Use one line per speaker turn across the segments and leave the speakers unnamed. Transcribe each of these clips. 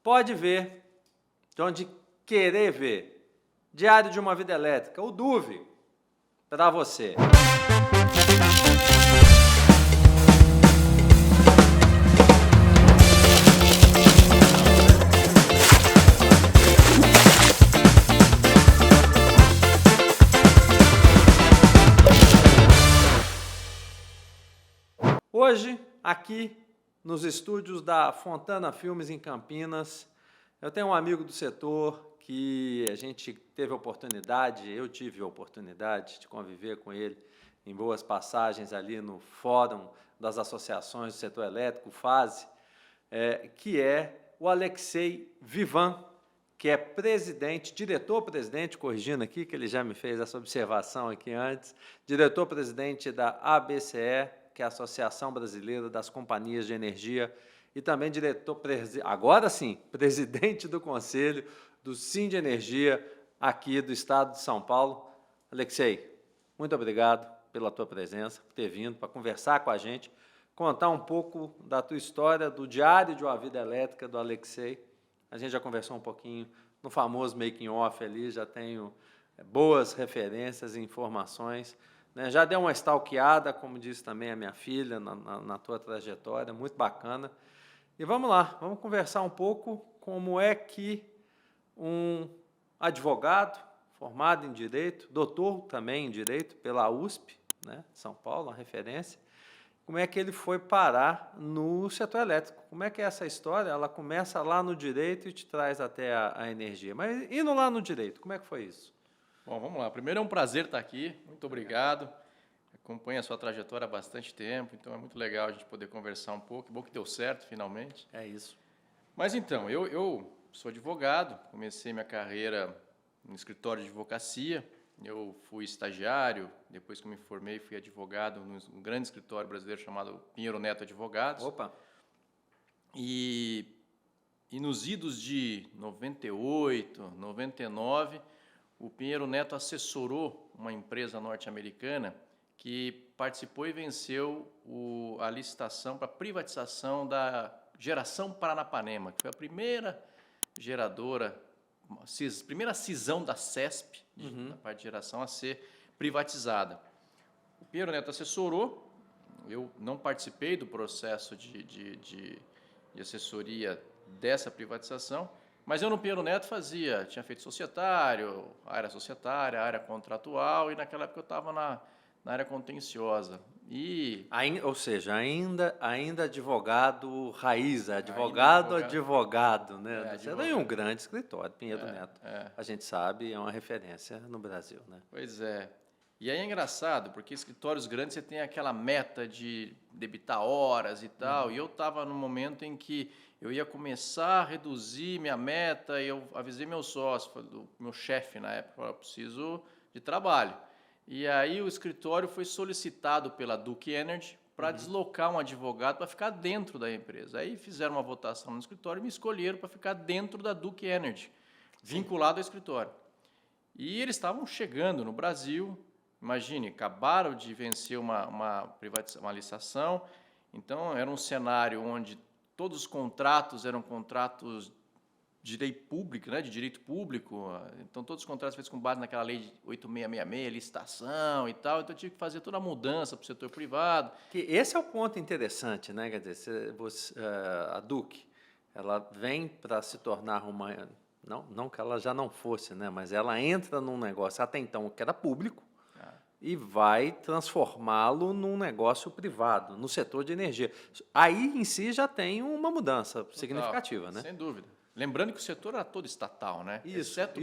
pode ver, de onde querer ver. Diário de uma Vida Elétrica, o DUV, para você. Hoje, aqui nos estúdios da Fontana Filmes em Campinas, eu tenho um amigo do setor que a gente teve oportunidade, eu tive a oportunidade de conviver com ele em boas passagens ali no Fórum das Associações do Setor Elétrico, FASE, que é o Alexei Vivan, que é presidente, diretor-presidente, corrigindo aqui, que ele já me fez essa observação aqui antes, diretor-presidente da ABCE, que é a Associação Brasileira das Companhias de Energia, e também agora sim, presidente do Conselho do Sindenergia aqui do Estado de São Paulo. Alexei, muito obrigado pela tua presença, por ter vindo para conversar com a gente, contar um pouco da tua história, do Diário de uma Vida Elétrica do Alexei. A gente já conversou um pouquinho no famoso making off ali, já tenho boas referências e informações, né? Já deu uma stalkeada, como disse também a minha filha, na tua trajetória, muito bacana. E vamos lá, vamos conversar um pouco como é que um advogado formado em Direito, doutor também em Direito pela USP, né, São Paulo, uma referência, como é que ele foi parar no setor elétrico. Como é que é essa história? Ela começa lá no Direito e te traz até a energia. Mas indo lá no Direito, como é que foi isso?
Bom, vamos lá. Primeiro é um prazer estar aqui, muito obrigado. Acompanho a sua trajetória há bastante tempo, então é muito legal a gente poder conversar um pouco. Bom que deu certo, finalmente.
É isso.
Mas então, eu sou advogado, comecei minha carreira no escritório de advocacia, eu fui estagiário, depois que eu me formei fui advogado num grande escritório brasileiro chamado Pinheiro Neto Advogados.
Opa!
E nos idos de 98, 99, o Pinheiro Neto assessorou uma empresa norte-americana que participou e venceu a licitação para privatização da Geração Paranapanema, que foi a primeira geradora, primeira cisão da CESP, da parte de geração, a ser privatizada. O Pinheiro Neto assessorou, eu não participei do processo de assessoria dessa privatização, mas eu no Pinheiro Neto tinha feito societário, área contratual, e naquela época eu estava na área contenciosa.
Ou seja, ainda advogado raiz, advogado, né? Você tem um grande escritório, Pinheiro Neto. A gente sabe, é uma referência no Brasil, né?
Pois é. E aí é engraçado, porque escritórios grandes você tem aquela meta de debitar horas e tal, e eu estava no momento em que eu ia começar a reduzir minha meta, e eu avisei meu sócio, meu chefe na época, eu preciso de trabalho. E aí o escritório foi solicitado pela Duke Energy para deslocar um advogado para ficar dentro da empresa. Aí fizeram uma votação no escritório e me escolheram para ficar dentro da Duke Energy, vinculado ao escritório. E eles estavam chegando no Brasil, imagine, acabaram de vencer uma licitação, então era um cenário onde todos os contratos eram contratos de lei pública, né, de direito público, então todos os contratos feitos com base naquela lei de 8666, licitação e tal, então eu tive que fazer toda a mudança para o setor privado.
Esse é o ponto interessante, né? Quer dizer, a Duke, ela vem para se tornar uma... Não que ela já não fosse, né? Mas ela entra num negócio até então que era público e vai transformá-lo num negócio privado, no setor de energia. Aí, em si, já tem uma mudança significativa, né?
Sem dúvida. Lembrando que o setor era todo estatal, né?
Exceto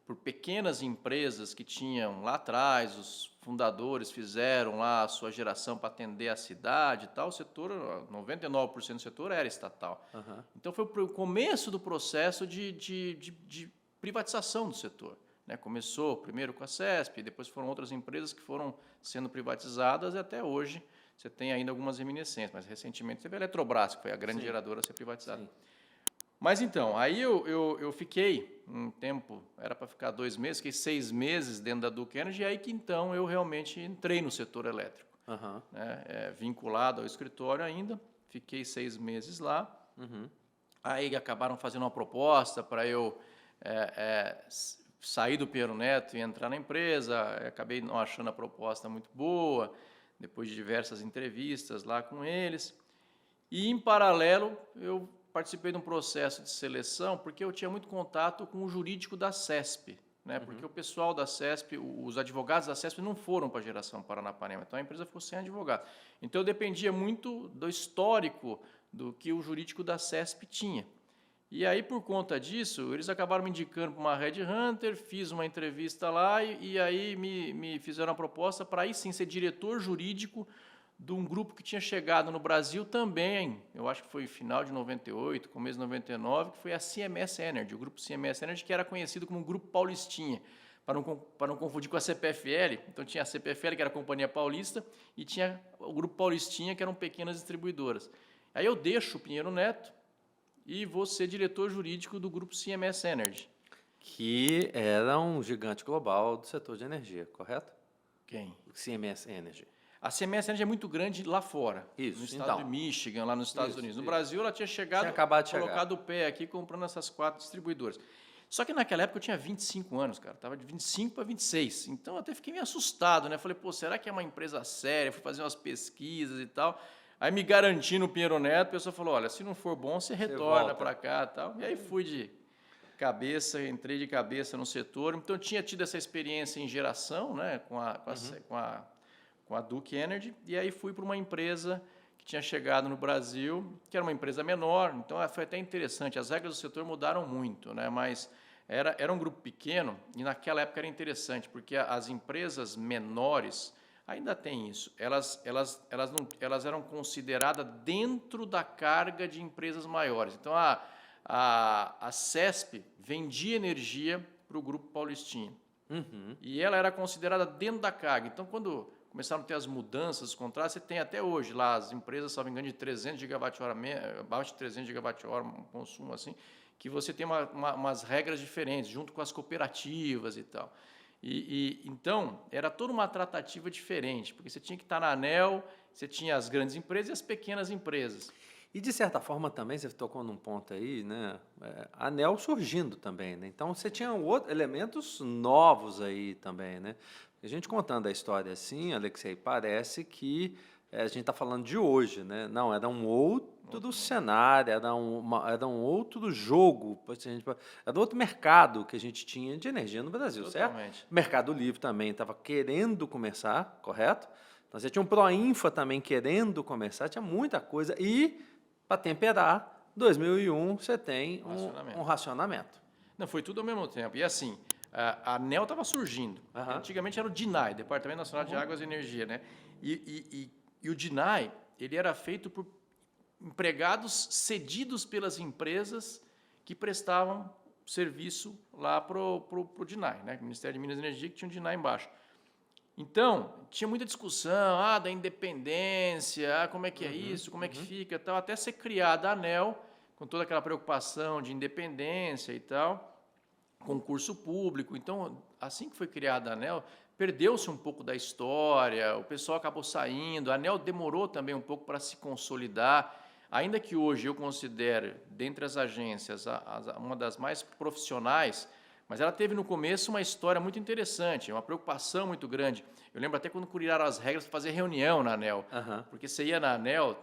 por pequenas empresas que tinham lá atrás, os fundadores fizeram lá a sua geração para atender a cidade e tal, o setor, 99% do setor era estatal. Então foi o começo do processo de privatização do setor, né? Começou primeiro com a CESP, depois foram outras empresas que foram sendo privatizadas e até hoje você tem ainda algumas reminiscências, mas recentemente teve a Eletrobras, que foi a grande geradora a ser privatizada. Mas então, aí eu fiquei um tempo, era para ficar 2 meses, fiquei 6 meses dentro da Duke Energy, e aí que então eu realmente entrei no setor elétrico, né, vinculado ao escritório ainda, fiquei 6 meses lá, Aí acabaram fazendo uma proposta para eu sair do Pinheiro Neto e entrar na empresa. Acabei não achando a proposta muito boa, depois de diversas entrevistas lá com eles. E, em paralelo, eu participei de um processo de seleção, porque eu tinha muito contato com o jurídico da CESP, né? Porque o pessoal da CESP, os advogados da CESP não foram para a Geração Paranapanema, então a empresa ficou sem advogado. Então eu dependia muito do histórico do que o jurídico da CESP tinha. E aí, por conta disso, eles acabaram me indicando para uma headhunter, fiz uma entrevista lá e aí me fizeram a proposta para aí sim ser diretor jurídico de um grupo que tinha chegado no Brasil também, eu acho que foi final de 98, começo de 99, que foi a CMS Energy, o grupo CMS Energy, que era conhecido como Grupo Paulistinha, para não confundir com a CPFL. Então tinha a CPFL, que era a Companhia Paulista, e tinha o Grupo Paulistinha, que eram pequenas distribuidoras. Aí eu deixo o Pinheiro Neto e vou ser diretor jurídico do grupo CMS Energy.
Que era um gigante global do setor de energia, correto?
Quem?
O CMS Energy.
A CMS Energy é muito grande lá fora,
Isso,
no estado de Michigan, lá nos Estados Unidos. No Brasil, ela tinha chegado, colocado o pé aqui, comprando essas 4 distribuidoras. Só que naquela época eu tinha 25 anos, cara. Estava de 25 para 26. Então eu até fiquei meio assustado, né? Falei, pô, será que é uma empresa séria? Fui fazer umas pesquisas e tal. Aí me garanti no Pinheiro Neto, a pessoa falou, olha, se não for bom, você retorna para cá e tal. E aí fui de cabeça, entrei de cabeça no setor. Então eu tinha tido essa experiência em geração, né? Com a Duke Energy, e aí fui para uma empresa que tinha chegado no Brasil, que era uma empresa menor, então foi até interessante, as regras do setor mudaram muito, né? Mas era um grupo pequeno, e naquela época era interessante, porque as empresas menores, ainda tem isso, elas eram consideradas dentro da carga de empresas maiores. Então, a CESP vendia energia para o Grupo Paulistinha, e ela era considerada dentro da carga. Então, quando começaram a ter as mudanças dos contratos, você tem até hoje lá as empresas, se não me engano, de 300 gigawatt-hora, abaixo de 300 gigawatt-hora, um consumo assim, que você tem umas regras diferentes, junto com as cooperativas e tal. Então, era toda uma tratativa diferente, porque você tinha que estar na ANEEL, você tinha as grandes empresas e as pequenas empresas.
E, de certa forma, também, você tocou num ponto aí, né? A ANEEL surgindo também, né? Então, você tinha elementos novos aí também, né? A gente contando a história assim, Alexei, parece que a gente está falando de hoje, né? Não, era um outro cenário, era um outro jogo, era outro mercado que a gente tinha de energia no Brasil,
Totalmente.
certo? O Mercado Livre também estava querendo começar, correto? Então, você tinha um Proinfa também querendo começar, tinha muita coisa. E, para temperar, 2001 você tem um racionamento.
Não, foi tudo ao mesmo tempo. E assim, a ANEEL estava surgindo. Antigamente era o DNAE, Departamento Nacional de Águas e Energia, né? E o DNAE, ele era feito por empregados cedidos pelas empresas que prestavam serviço lá para o DNAE, né? O Ministério de Minas e Energia, que tinha um DNAE embaixo. Então, tinha muita discussão, da independência, como é que é isso, como é que fica, tal, até ser criada a ANEEL, com toda aquela preocupação de independência e tal, concurso público. Então, assim que foi criada a ANEEL, perdeu-se um pouco da história, o pessoal acabou saindo, a ANEEL demorou também um pouco para se consolidar, ainda que hoje eu considere, dentre as agências, uma das mais profissionais, mas ela teve no começo uma história muito interessante, uma preocupação muito grande. Eu lembro até quando criaram as regras para fazer reunião na ANEEL, porque você ia na ANEEL,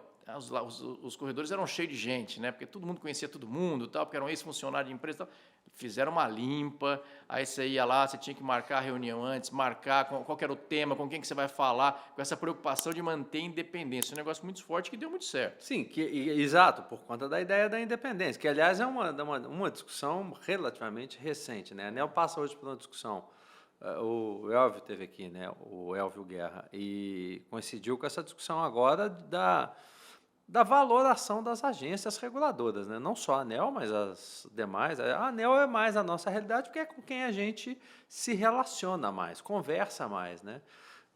os corredores eram cheios de gente, né? Porque todo mundo conhecia todo mundo, tal, porque eram ex-funcionários de empresa, tal. Fizeram uma limpa, aí você ia lá, você tinha que marcar a reunião antes, marcar qual que era o tema, com quem que você vai falar, com essa preocupação de manter a independência. Um negócio muito forte que deu muito certo.
Sim, exato, por conta da ideia da independência, que, aliás, é uma discussão relativamente recente, né? A ANEEL passa hoje por uma discussão. O Elvio teve aqui, né? O Elvio Guerra, e coincidiu com essa discussão agora da valoração das agências reguladoras, né? Não só a ANEEL, mas as demais. A ANEEL é mais a nossa realidade, porque é com quem a gente se relaciona mais, conversa mais, né?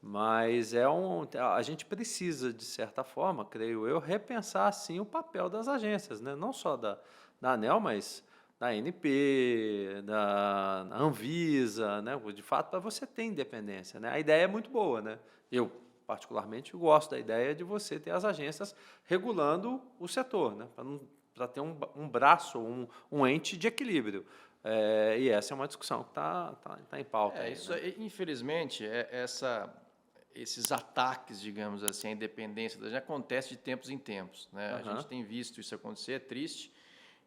Mas a gente precisa, de certa forma, creio eu, repensar assim o papel das agências, né? Não só da ANEEL, mas da ANP, da Anvisa, né? De fato, para você ter independência, né? A ideia é muito boa, né? Eu, particularmente, gosto da ideia de você ter as agências regulando o setor, né? Para não ter um braço, um ente de equilíbrio. E essa é uma discussão que está em pauta. Aí,
Isso,
né?
infelizmente, esses ataques, digamos assim, à independência da gente acontece de tempos em tempos, né? A gente tem visto isso acontecer, é triste,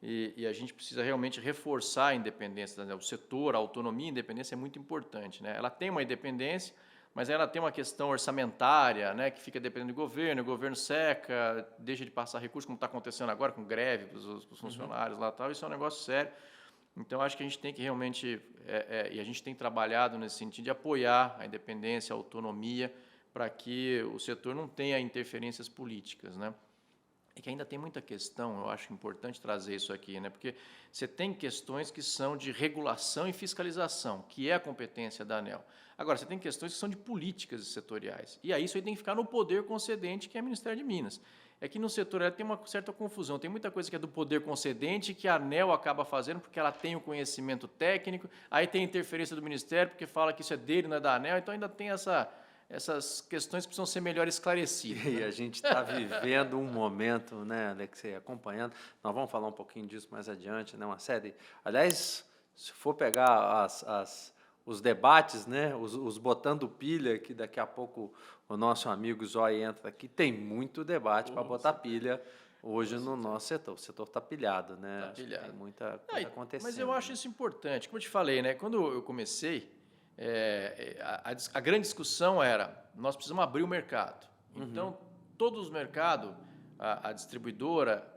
e a gente precisa realmente reforçar a independência, né? O setor, a autonomia e a independência é muito importante, né? Ela tem uma independência, mas ela tem uma questão orçamentária, né, que fica dependendo do governo, o governo seca, deixa de passar recursos, como está acontecendo agora com greve para os funcionários lá e tal, isso é um negócio sério. Então, acho que a gente tem que realmente, e a gente tem trabalhado nesse sentido de apoiar a independência, a autonomia, para que o setor não tenha interferências políticas, né? E que ainda tem muita questão, eu acho importante trazer isso aqui, né? Porque você tem questões que são de regulação e fiscalização, que é a competência da ANEEL. Agora, você tem questões que são de políticas setoriais. E aí isso aí tem que ficar no poder concedente, que é o Ministério de Minas. É que no setor tem uma certa confusão, tem muita coisa que é do poder concedente que a ANEEL acaba fazendo porque ela tem o conhecimento técnico, aí tem interferência do Ministério porque fala que isso é dele, não é da ANEEL, então ainda tem essas questões que precisam ser melhor esclarecidas.
E
né?
a gente está vivendo um momento, né, Alexei, acompanhando. Nós vamos falar um pouquinho disso mais adiante, né? Uma série. Aliás, se for pegar os debates, né, os botando pilha, que daqui a pouco o nosso amigo Zói entra aqui, tem muito debate para botar pilha hoje no nosso setor. O setor está pilhado, né?
Tá
Acho que
pilhado.
tem muita coisa acontecendo.
Mas eu acho
né?
isso importante. Como eu te falei, né? Quando eu comecei, a grande discussão era, nós precisamos abrir o mercado. Então, todos os mercados, a distribuidora,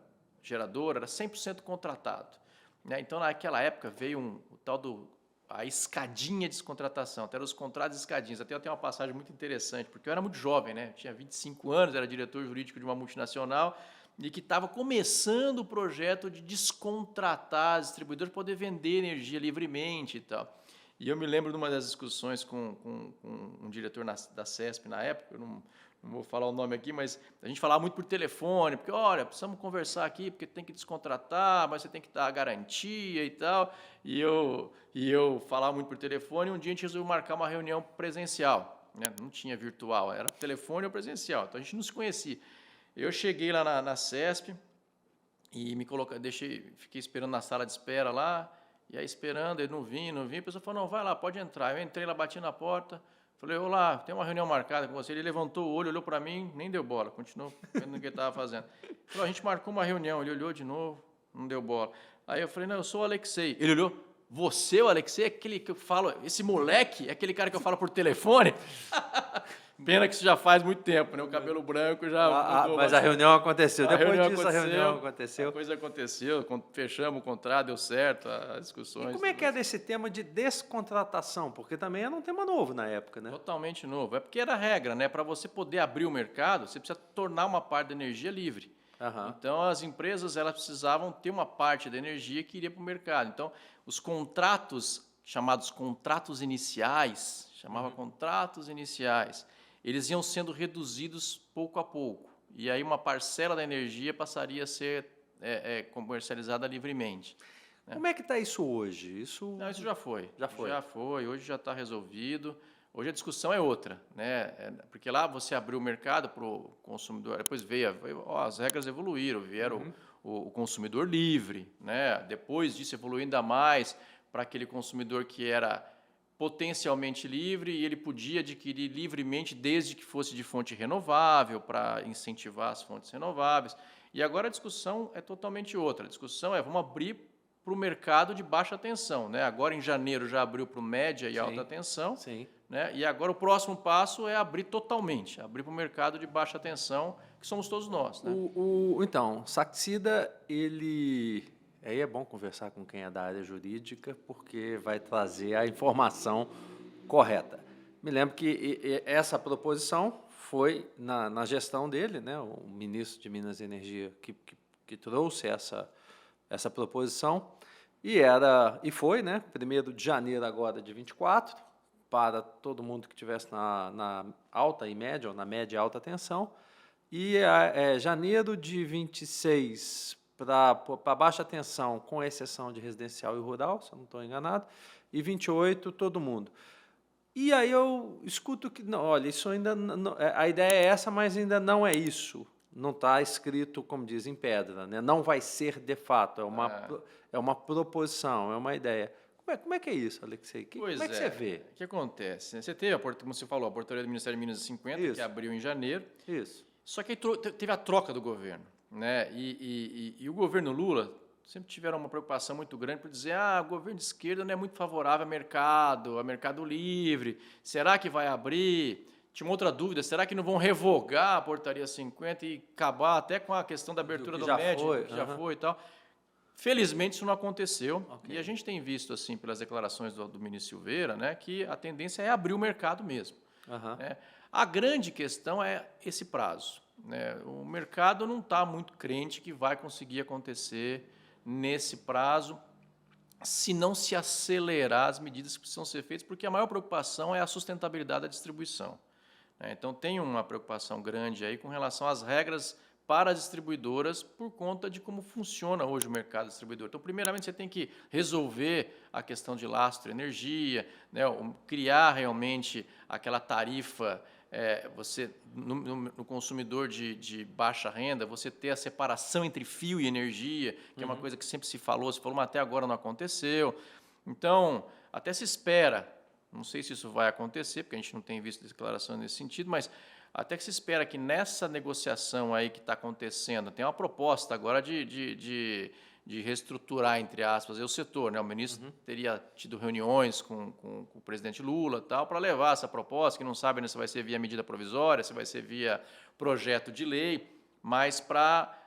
geradora, era 100% contratado. Né? Então, naquela época, veio o tal a escadinha de descontratação, até os contratos escadinhas. Até eu tenho uma passagem muito interessante, porque eu era muito jovem, né? Eu tinha 25 anos, era diretor jurídico de uma multinacional, e que estava começando o projeto de descontratar distribuidores para poder vender energia livremente e tal. E eu me lembro de uma das discussões com um diretor da CESP na época, eu não vou falar o nome aqui, mas a gente falava muito por telefone, porque, olha, precisamos conversar aqui, porque tem que descontratar, mas você tem que dar a garantia e tal. E eu falava muito por telefone, e um dia a gente resolveu marcar uma reunião presencial, né? Não tinha virtual, era telefone ou presencial, então a gente não se conhecia. Eu cheguei lá na CESP e fiquei esperando na sala de espera lá, e aí esperando, ele não vinha, a pessoa falou, não, vai lá, pode entrar. Eu entrei lá, bati na porta, falei, olá, tem uma reunião marcada com você. Ele levantou o olho, olhou para mim, nem deu bola, continuou vendo o que ele estava fazendo. Ele falou, a gente marcou uma reunião, ele olhou de novo, não deu bola. Aí eu falei, não, eu sou o Alexei. Ele olhou, você, o Alexei, é aquele que eu falo, esse moleque, é aquele cara que eu falo por telefone? Pena que isso já faz muito tempo, né? O cabelo branco já mudou
Mas a reunião aconteceu. Depois disso, a reunião
A
aconteceu.
coisa aconteceu, fechamos o contrato, deu certo, as discussões.
E como é que é desse tema de descontratação? Porque também era um tema novo na época, né?
Totalmente novo. É porque era regra, né? Para você poder abrir o mercado, você precisa tornar uma parte da energia livre. Então, as empresas elas precisavam ter uma parte da energia que iria para o mercado. Então, os contratos, chamados contratos iniciais, contratos iniciais, eles iam sendo reduzidos pouco a pouco. E aí uma parcela da energia passaria a ser comercializada livremente. Né?
Como é que está isso hoje?
Não, isso já foi.
Já foi.
Já foi, hoje já está resolvido. Hoje a discussão é outra, né? Porque lá você abriu o mercado para o consumidor, depois as regras evoluíram, vieram o consumidor livre, né? Depois disso evoluiu ainda mais para aquele consumidor que era potencialmente livre e ele podia adquirir livremente desde que fosse de fonte renovável, para incentivar as fontes renováveis. E agora a discussão é totalmente outra. A discussão é, vamos abrir para o mercado de baixa tensão, né? Agora em janeiro já abriu para o média e alta tensão, né? E agora o próximo passo é abrir totalmente, abrir para o mercado de baixa tensão, que somos todos nós, né?
Então, Saxida, aí é bom conversar com quem é da área jurídica, porque vai trazer a informação correta. Me lembro que essa proposição foi na gestão dele, né? O ministro de Minas e Energia que trouxe essa proposição, e foi, né, 1º de janeiro agora de 24, para todo mundo que estivesse na alta e média, ou na média e alta tensão, e janeiro de 26 para baixa tensão, com exceção de residencial e rural, se eu não estou enganado, e 28 todo mundo. E aí eu escuto que, não, olha, isso ainda não, a ideia é essa, mas ainda não é isso. não está escrito, como diz, em pedra, né? Não vai ser de fato, é uma proposição, é uma ideia. Como é que é isso, Alexei? Como
Pois
é que você
é.
vê?
O que acontece? Né? Você teve, como você falou, a portaria do Ministério de Minas e 50, que
Isso,
abriu em janeiro,
isso.
só que aí teve a troca do governo. Né? E o governo Lula sempre tiveram uma preocupação muito grande por dizer o governo de esquerda não é muito favorável a mercado livre, será que vai abrir? Tinha uma outra dúvida, será que não vão revogar a portaria 50 e acabar até com a questão da abertura
que
do
já
MED,
foi,
que já
aham.
foi e tal? Felizmente isso não aconteceu,
Ok.
e a gente tem visto, assim, pelas declarações do ministro Silveira, né, que a tendência é abrir o mercado mesmo.
Aham.
Né? A grande questão é esse prazo. Né? O mercado não está muito crente que vai conseguir acontecer nesse prazo, se não se acelerar as medidas que precisam ser feitas, porque a maior preocupação é a sustentabilidade da distribuição. Né? Então, tem uma preocupação grande aí com relação às regras para as distribuidoras por conta de como funciona hoje o mercado distribuidor. Então, primeiramente, você tem que resolver a questão de lastro energia, né, criar realmente aquela tarifa, você no consumidor de baixa renda, você ter a separação entre fio e energia, que é uma coisa que sempre se falou, mas até agora não aconteceu. Então, até se espera, não sei se isso vai acontecer, porque a gente não tem visto declaração nesse sentido, mas até que se espera que nessa negociação aí que está acontecendo, tem uma proposta agora de reestruturar, entre aspas, o setor. Né? O ministro teria tido reuniões com o presidente Lula tal, para levar essa proposta, que não sabe se vai ser via medida provisória, se vai ser via projeto de lei, mas para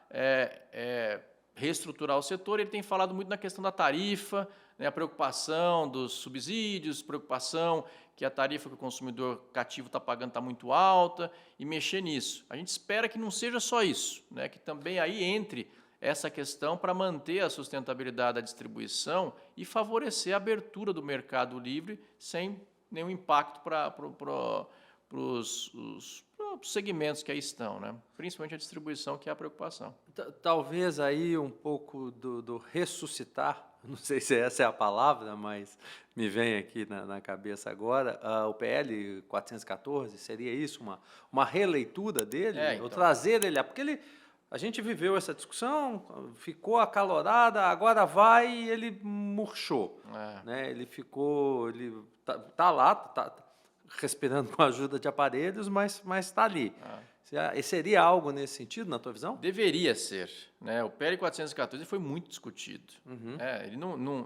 reestruturar o setor. Ele tem falado muito na questão da tarifa, né, a preocupação dos subsídios, preocupação que a tarifa que o consumidor cativo está pagando está muito alta, e mexer nisso. A gente espera que não seja só isso, né, que também aí entre essa questão para manter a sustentabilidade da distribuição e favorecer a abertura do mercado livre sem nenhum impacto para os segmentos que aí estão, né? Principalmente a distribuição, que é a preocupação.
Talvez aí um pouco do ressuscitar, não sei se essa é a palavra, mas me vem aqui na cabeça agora, o PL 414, seria isso, uma releitura dele, ou
Então.
trazer ele, porque a gente viveu essa discussão, ficou acalorada, agora vai e ele murchou. Né? Ele tá lá, tá respirando com a ajuda de aparelhos, mas está ali. Seria algo nesse sentido, na tua visão?
Deveria ser. Né? O PL 414 foi muito discutido.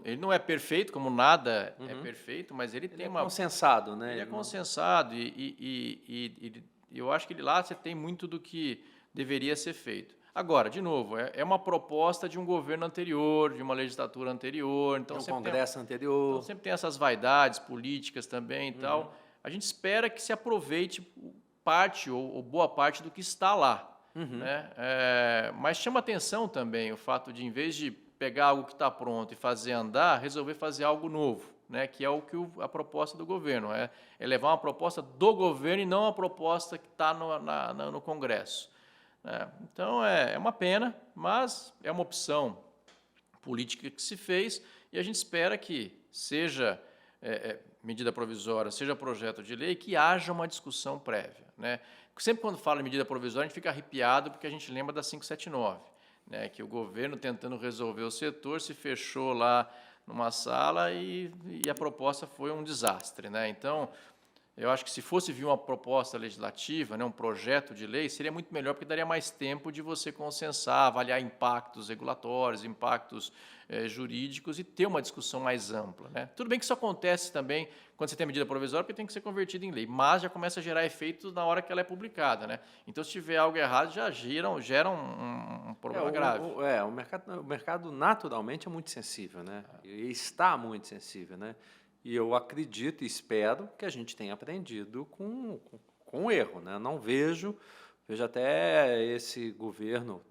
Ele não é perfeito, como nada é perfeito, mas ele tem uma...
consensado, né?
Ele é consensado e eu acho que lá você tem muito do que deveria ser feito. Agora, de novo, é uma proposta de um governo anterior, de uma legislatura anterior. Então,
um congresso anterior.
Então, sempre tem essas vaidades políticas também e tal. A gente espera que se aproveite parte ou boa parte do que está lá. Né? Mas chama atenção também o fato de, em vez de pegar algo que está pronto e fazer andar, resolver fazer algo novo. Né, que é o que a proposta do governo é levar uma proposta do governo e não uma proposta que está no Congresso. Então é uma pena, mas é uma opção política que se fez e a gente espera que seja medida provisória, seja projeto de lei, que haja uma discussão prévia. Né? Sempre quando fala em medida provisória, a gente fica arrepiado porque a gente lembra da 579, né, que o governo, tentando resolver o setor, se fechou lá numa sala e a proposta foi um desastre. Né? Então, eu acho que se fosse vir uma proposta legislativa, né, um projeto de lei, seria muito melhor, porque daria mais tempo de você consensar, avaliar impactos regulatórios, impactos jurídicos e ter uma discussão mais ampla. Né? Tudo bem que isso acontece também quando você tem medida provisória, porque tem que ser convertida em lei, mas já começa a gerar efeitos na hora que ela é publicada. Né? Então, se tiver algo errado, já gera um problema grave.
O mercado naturalmente é muito sensível, né? E está muito sensível, né? E eu acredito e espero que a gente tenha aprendido com o erro. Né? Não vejo até esse governo,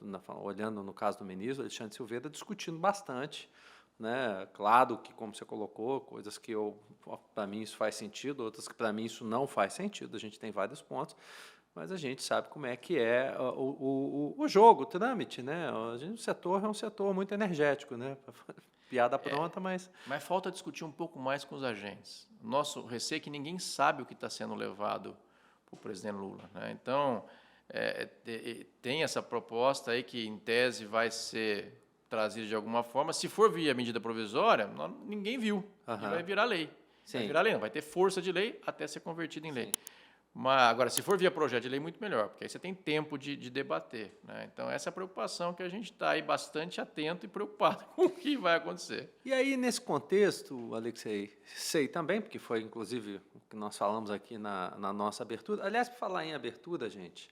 olhando no caso do ministro Alexandre Silveira, discutindo bastante. Né? Claro que, como você colocou, coisas que para mim isso faz sentido, outras que para mim isso não faz sentido. A gente tem vários pontos, mas a gente sabe como é que é o jogo, o trâmite. Né? O setor é um setor muito energético, né? Piada pronta, mas
falta discutir um pouco mais com os agentes. Nosso receio é que ninguém sabe o que está sendo levado para o presidente Lula. Né? Então, tem essa proposta aí que, em tese, vai ser trazida de alguma forma. Se for via medida provisória, ninguém viu. E vai virar lei.
Sim.
Vai virar lei, não. Vai ter força de lei até ser convertido em lei.
Sim.
Mas, agora, se for via projeto de lei, muito melhor, porque aí você tem tempo de debater, né? Então, essa é a preocupação que a gente está aí bastante atento e preocupado com o que vai acontecer.
E aí, nesse contexto, Alexei, sei também, porque foi, inclusive, o que nós falamos aqui na nossa abertura. Aliás, para falar em abertura, gente,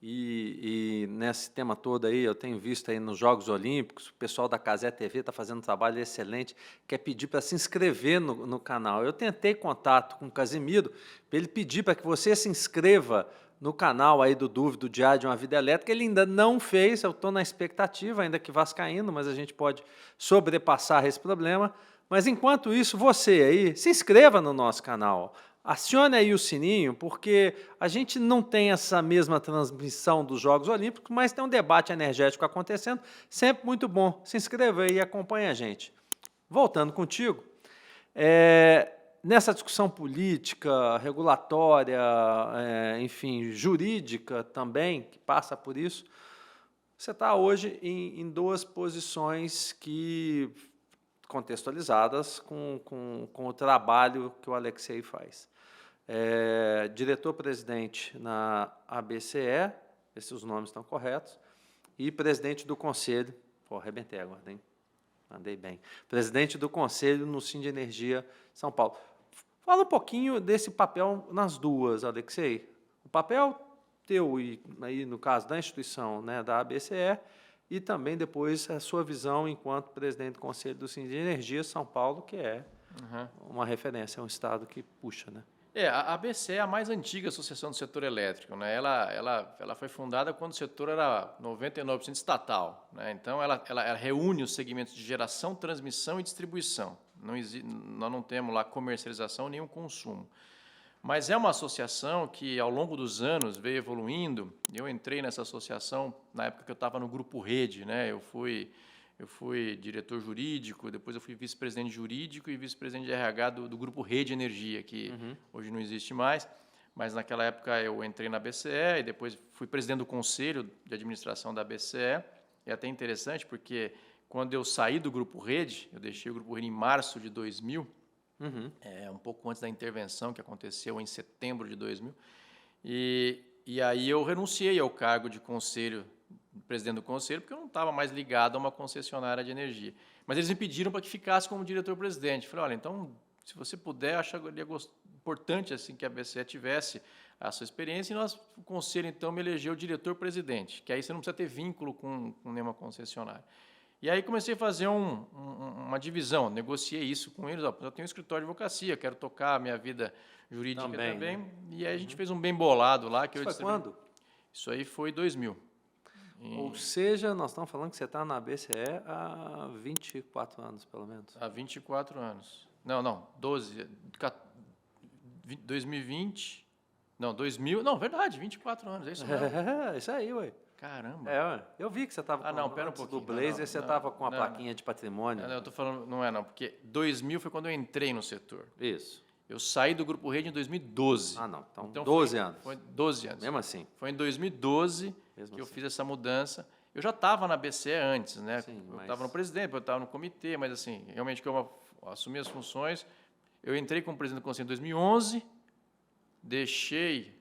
e nesse tema todo aí, eu tenho visto aí nos Jogos Olímpicos, o pessoal da Cazé TV está fazendo um trabalho excelente, quer pedir para se inscrever no canal. Eu tentei contato com o Casimiro, para ele pedir para que você se inscreva no canal aí do Dúvida, do Diário de uma Vida Elétrica. Ele ainda não fez, eu estou na expectativa, ainda que vascaíno, mas a gente pode sobrepassar esse problema. Mas, enquanto isso, você aí, se inscreva no nosso canal. Acione aí o sininho, porque a gente não tem essa mesma transmissão dos Jogos Olímpicos, mas tem um debate energético acontecendo, sempre muito bom. Se inscreva aí e acompanhe a gente. Voltando contigo, nessa discussão política, regulatória, enfim, jurídica também, que passa por isso, você está hoje em duas posições que contextualizadas com o trabalho que o Alexei faz. Diretor-presidente na ABCE, ver se os nomes estão corretos, e presidente do Conselho, arrebentei agora, hein? Mandei bem. Presidente do Conselho no Sindenergia São Paulo. Fala um pouquinho desse papel nas duas, Alexei. O papel teu, e aí no caso da instituição, né, da ABCE, e também depois a sua visão enquanto presidente do Conselho do Sindenergia São Paulo, que é uma referência, é um estado que puxa, né?
A ABCE é a mais antiga associação do setor elétrico, né? Ela foi fundada quando o setor era 99% estatal, né? Então, ela reúne os segmentos de geração, transmissão e distribuição. Nós não temos lá comercialização nem o consumo. Mas é uma associação que, ao longo dos anos, veio evoluindo. Eu entrei nessa associação na época que eu estava no Grupo Rede, né? Eu fui diretor jurídico, depois eu fui vice-presidente jurídico e vice-presidente de RH do Grupo Rede Energia, que hoje não existe mais, mas naquela época eu entrei na BCE e depois fui presidente do Conselho de Administração da BCE. É até interessante porque quando eu saí do Grupo Rede, eu deixei o Grupo Rede em março de 2000, um pouco antes da intervenção que aconteceu em setembro de 2000, e aí eu renunciei ao cargo de presidente do conselho, porque eu não estava mais ligado a uma concessionária de energia. Mas eles me pediram para que ficasse como diretor-presidente. Falei, olha, então, se você puder, acharia importante assim, que a BCE tivesse a sua experiência, e o conselho, então, me elegeu diretor-presidente, que aí você não precisa ter vínculo com nenhuma concessionária. E aí comecei a fazer uma divisão, negociei isso com eles. Eu tenho um escritório de advocacia, quero tocar a minha vida jurídica também. Né? E aí a gente fez um bem bolado lá. Que
isso foi quando?
Isso aí foi 2000.
Ou seja, nós estamos falando que você está na BCE há 24 anos, pelo menos.
Há 24 anos. Não, 12. 2020. Não, 2000. Não, verdade, 24 anos, é isso mesmo.
É isso aí, ué.
Caramba.
Eu vi que você estava
não, pera um pouquinho.
Do Blazer, você estava com a plaquinha de patrimônio.
Eu estou falando, não, porque 2000 foi quando eu entrei no setor.
Isso.
Eu saí do Grupo Rede em 2012.
Não, então 12 anos.
Foi 12 anos.
Mesmo assim.
Foi em 2012 que eu fiz essa mudança. Eu já estava na BCE antes, né? Sim, eu estava no presidente, eu estava no comitê, mas assim, realmente que eu assumi as funções, eu entrei como presidente do Conselho em 2011, deixei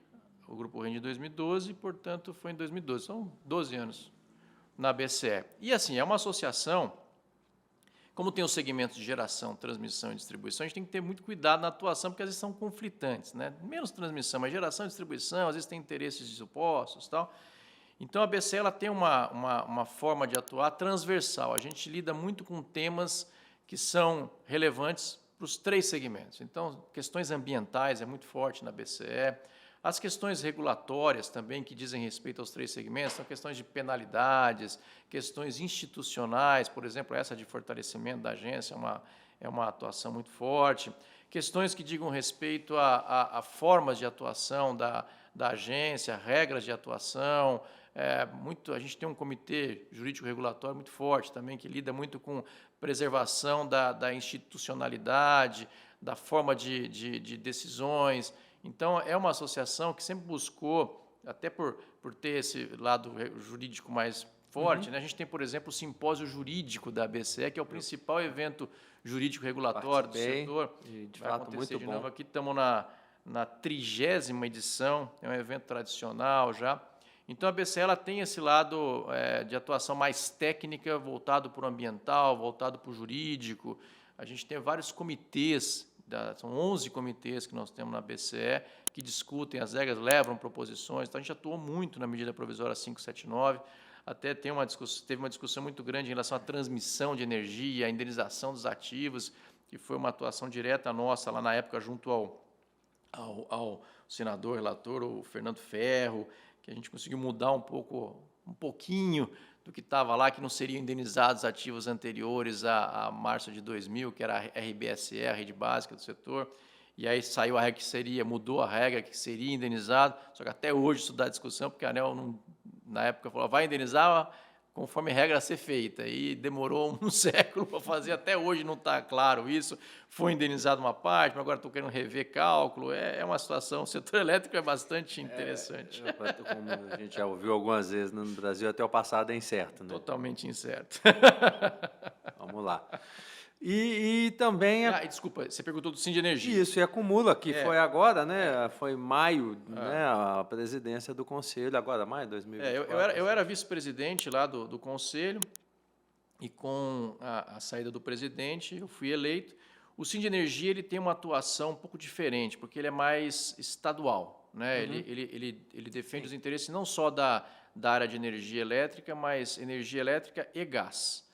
o Grupo Rede em 2012, portanto, foi em 2012. São 12 anos na BCE. E assim, é uma associação, como tem os segmentos de geração, transmissão e distribuição, a gente tem que ter muito cuidado na atuação, porque às vezes são conflitantes, né? Menos transmissão, mas geração e distribuição, às vezes tem interesses desopostos e tal. Então, a BCE ela tem uma forma de atuar transversal. A gente lida muito com temas que são relevantes para os três segmentos. Então, questões ambientais é muito forte na BCE. As questões regulatórias também, que dizem respeito aos três segmentos, são questões de penalidades, questões institucionais, por exemplo, essa de fortalecimento da agência é uma atuação muito forte. Questões que digam respeito a formas de atuação da agência, regras de atuação. A gente tem um comitê jurídico regulatório muito forte também, que lida muito com preservação da institucionalidade, da forma de decisões. Então, é uma associação que sempre buscou até por ter esse lado jurídico mais forte, né? A gente tem, por exemplo, o simpósio jurídico da BCE, que é o principal evento jurídico regulatório do setor.
E, de
Vai
fato,
acontecer
muito
de
bom.
novo aqui, estamos na 30ª edição, é um evento tradicional já. Então, a BCE ela tem esse lado de atuação mais técnica, voltado para o ambiental, voltado para o jurídico. A gente tem vários comitês, são 11 comitês que nós temos na BCE, que discutem as regras, levam proposições. Então, a gente atuou muito na medida provisória 579. Até teve uma discussão muito grande em relação à transmissão de energia, à indenização dos ativos, que foi uma atuação direta nossa lá na época junto ao senador relator, o Fernando Ferro, que a gente conseguiu mudar um pouquinho do que estava lá, que não seriam indenizados ativos anteriores a março de 2000, que era a RBSE, a rede básica do setor. E aí saiu a regra mudou a regra que seria indenizado, só que até hoje isso dá discussão, porque a ANEEL, na época, falou, vai indenizar conforme regra a ser feita. E demorou um século para fazer, até hoje não está claro isso. Foi indenizado uma parte, mas agora estou querendo rever cálculo. É uma situação, o setor elétrico é bastante interessante.
Como a gente já ouviu algumas vezes no Brasil, até o passado é incerto, né?
Totalmente incerto.
Vamos lá. E também...
Desculpa, você perguntou do Sim de Energia.
Isso, e acumula, que foi agora, né? Foi em maio, né? A presidência do Conselho, agora maio de 2024.
Eu era vice-presidente lá do Conselho, e com a saída do presidente, eu fui eleito. O Sim de Energia ele tem uma atuação um pouco diferente, porque ele é mais estadual, né? Ele defende os interesses não só da área de energia elétrica, mas energia elétrica e gás.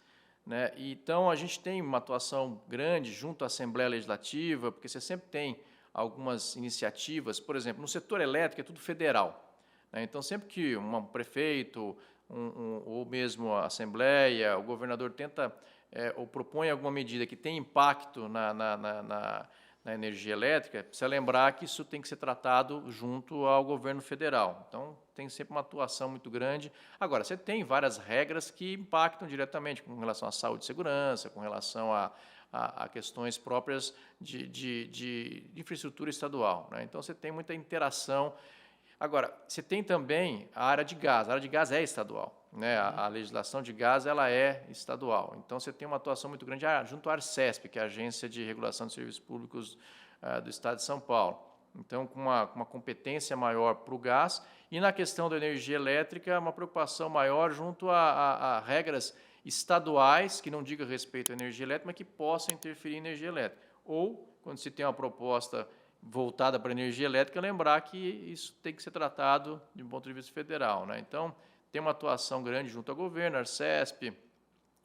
Né? Então, a gente tem uma atuação grande junto à Assembleia Legislativa, porque você sempre tem algumas iniciativas, por exemplo, no setor elétrico é tudo federal. Né? Então, sempre que um prefeito ou mesmo a Assembleia, o governador tenta ou propõe alguma medida que tem impacto na energia elétrica, precisa lembrar que isso tem que ser tratado junto ao governo federal. Então, tem sempre uma atuação muito grande. Agora, você tem várias regras que impactam diretamente com relação à saúde e segurança, com relação a questões próprias de infraestrutura estadual. Né? Então, você tem muita interação. Agora, você tem também a área de gás. A área de gás é estadual. Né? A legislação de gás ela é estadual. Então, você tem uma atuação muito grande junto à Arcesp, que é a Agência de Regulação de Serviços Públicos do Estado de São Paulo. Então, com uma competência maior para o gás. E na questão da energia elétrica, uma preocupação maior junto a regras estaduais, que não digam respeito à energia elétrica, mas que possam interferir em energia elétrica. Ou, quando se tem uma proposta voltada para a energia elétrica, lembrar que isso tem que ser tratado de um ponto de vista federal. Né? Então, tem uma atuação grande junto ao governo, a Arcesp,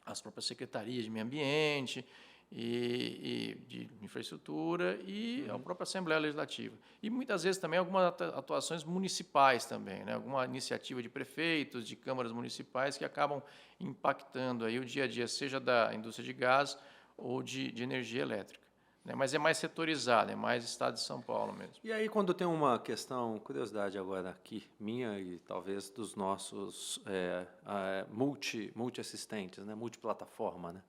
as próprias secretarias de meio ambiente e de infraestrutura e a própria Assembleia Legislativa. E muitas vezes também algumas atuações municipais também, né? Alguma iniciativa de prefeitos, de câmaras municipais que acabam impactando aí o dia a dia, seja da indústria de gás ou de energia elétrica. Mas é mais setorizado, é mais Estado de São Paulo mesmo.
E aí, quando tem uma questão, curiosidade agora aqui, minha e talvez dos nossos multi-assistentes, né, multiplataforma, né?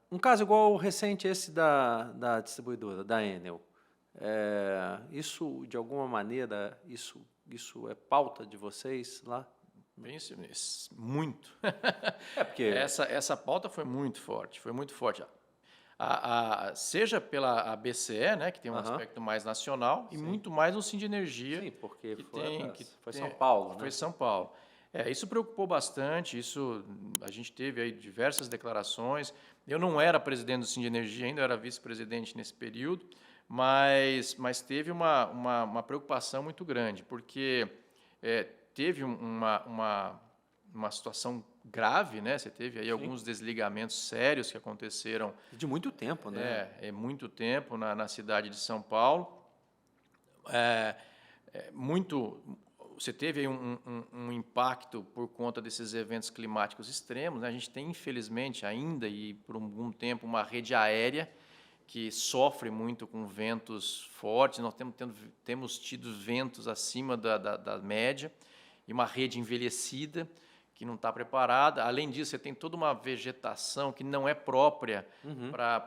Um caso igual o recente esse da distribuidora, da Enel. Isso, de alguma maneira, isso é pauta de vocês lá?
Muito.
Porque...
Essa pauta foi muito forte, seja pela BCE, né, que tem um aspecto mais nacional, e muito mais no Sim de Energia.
Sim, porque foi São Paulo. Né?
Foi São Paulo. Isso preocupou bastante, a gente teve aí diversas declarações. Eu não era presidente do Sim de Energia ainda, eu era vice-presidente nesse período, mas teve uma preocupação muito grande, porque teve uma situação grave, né? Você teve aí alguns desligamentos sérios que aconteceram.
De muito tempo, né?
Muito tempo na cidade de São Paulo. Você teve aí um impacto por conta desses eventos climáticos extremos. Né? A gente tem, infelizmente, ainda e por algum tempo, uma rede aérea que sofre muito com ventos fortes. Nós temos tido ventos acima da média e uma rede envelhecida que não está preparada. Além disso, você tem toda uma vegetação que não é própria,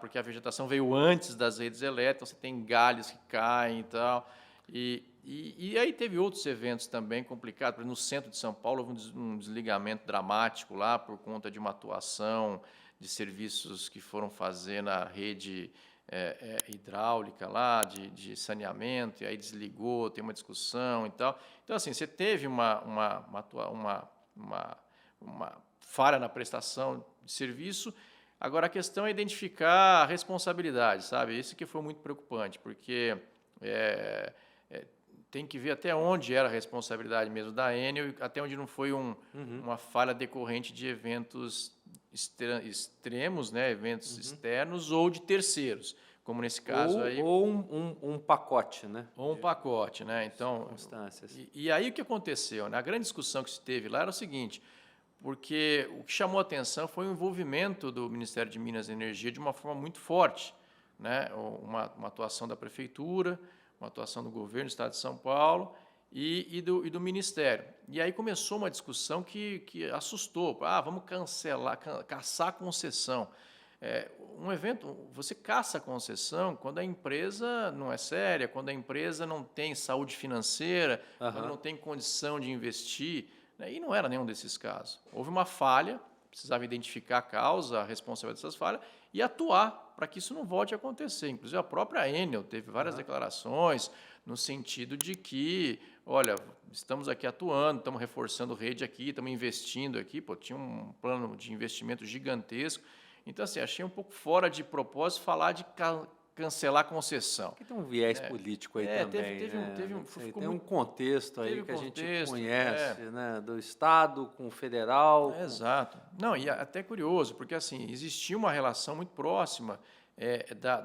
porque a vegetação veio antes das redes elétricas, você tem galhos que caem e tal. E aí teve outros eventos também complicados. Por exemplo, no centro de São Paulo houve um desligamento dramático lá por conta de uma atuação de serviços que foram fazer na rede hidráulica lá, de saneamento, e aí desligou, tem uma discussão e tal. Então, assim, você teve uma falha na prestação de serviço. Agora, a questão é identificar a responsabilidade, sabe? Isso que foi muito preocupante, porque tem que ver até onde era a responsabilidade mesmo da Enel, até onde não foi uma falha decorrente de eventos extremos, né? Eventos externos ou de terceiros, como nesse caso aí.
Ou um pacote, né?
Ou um pacote, né? Então,
Circunstâncias.
e aí o que aconteceu, né? A grande discussão que se teve lá era o seguinte, porque o que chamou a atenção foi o envolvimento do Ministério de Minas e Energia de uma forma muito forte, né? Uma atuação da Prefeitura, uma atuação do governo do Estado de São Paulo e do Ministério. E aí começou uma discussão que assustou. Vamos caçar a concessão. Um evento, você caça a concessão quando a empresa não é séria, quando a empresa não tem saúde financeira, quando não tem condição de investir. Né? E não era nenhum desses casos. Houve uma falha, precisava identificar a causa, a responsabilidade dessas falhas e atuar para que isso não volte a acontecer. Inclusive, a própria Enel teve várias declarações no sentido de que, olha, estamos aqui atuando, estamos reforçando rede aqui, estamos investindo aqui. Tinha um plano de investimento gigantesco. Então, assim, achei um pouco fora de propósito falar de cancelar a concessão.
Tem um viés político aí também. Tem um contexto aí que a gente conhece, né, do Estado com o federal.
Exato. Não, e até curioso, porque assim, existia uma relação muito próxima